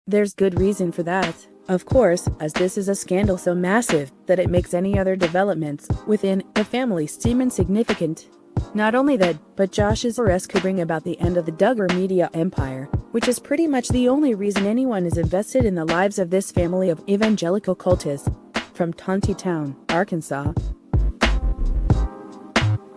There's good reason for that, of course, as this is a scandal so massive that it makes any other developments within the family seem insignificant. Not only that, but Josh's arrest could bring about the end of the Duggar media empire, which is pretty much the only reason anyone is invested in the lives of this family of evangelical cultists from Tontitown, Arkansas.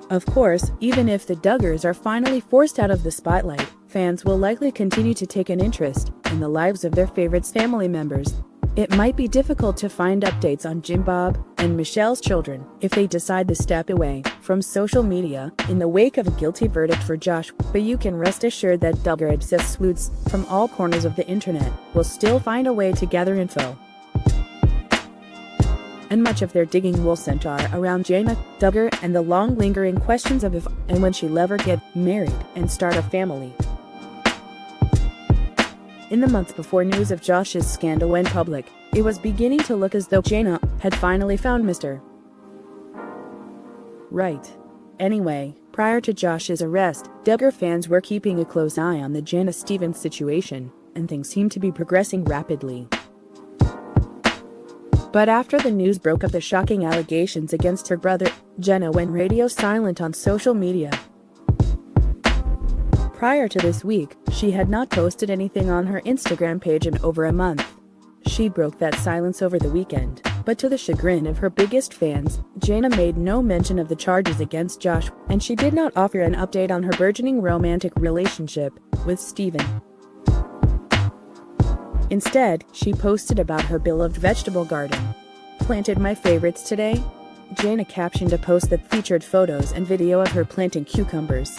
Of course, even if the Duggars are finally forced out of the spotlight, fans will likely continue to take an interest in the lives of their favorite family members. It might be difficult to find updates on Jim Bob and Michelle's children if they decide to step away from social media in the wake of a guilty verdict for Josh, but you can rest assured that Duggar-obsessed sleuths from all corners of the internet will still find a way to gather info. And much of their digging will center around Jana Duggar and the long-lingering questions of if and when she'll ever get married and start a family. In the months before news of Josh's scandal went public, it was beginning to look as though Jana had finally found Mr. Right. Anyway, prior to Josh's arrest, Duggar fans were keeping a close eye on the Duggar-Stephen situation, and things seemed to be progressing rapidly. But after the news broke of the shocking allegations against her brother, Jana went radio silent on social media. Prior to this week, she had not posted anything on her Instagram page in over a month. She broke that silence over the weekend, but to the chagrin of her biggest fans, Jana made no mention of the charges against Josh, and she did not offer an update on her burgeoning romantic relationship with Stephen. Instead, she posted about her beloved vegetable garden. "Planted my favorites today?" Jana captioned a post that featured photos and video of her planting cucumbers.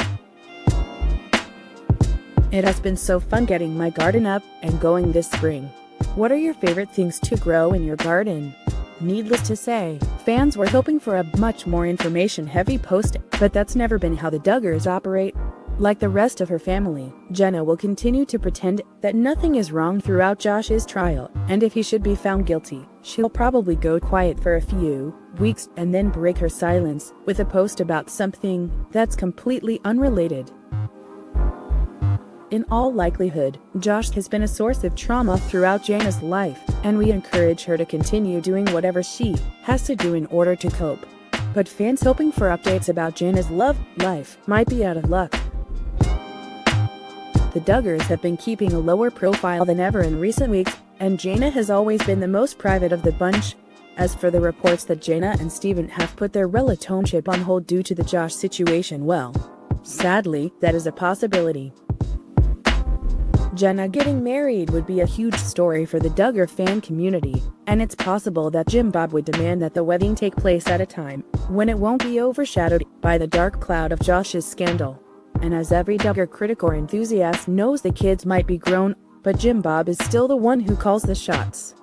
"It has been so fun getting my garden up and going this spring. What are your favorite things to grow in your garden?" Needless to say, fans were hoping for a much more information-heavy post, but that's never been how the Duggars operate. Like the rest of her family, Jana will continue to pretend that nothing is wrong throughout Josh's trial, and if he should be found guilty, she'll probably go quiet for a few weeks and then break her silence with a post about something that's completely unrelated. In all likelihood, Josh has been a source of trauma throughout Jana's life, and we encourage her to continue doing whatever she has to do in order to cope. But fans hoping for updates about Jana's love life might be out of luck. The Duggars have been keeping a lower profile than ever in recent weeks, and Jana has always been the most private of the bunch. As for the reports that Jana and Stephen have put their relationship on hold due to the Josh situation, well, sadly, that is a possibility. Jana getting married would be a huge story for the Duggar fan community, and it's possible that Jim Bob would demand that the wedding take place at a time when it won't be overshadowed by the dark cloud of Josh's scandal. And as every Duggar critic or enthusiast knows, the kids might be grown, but Jim Bob is still the one who calls the shots.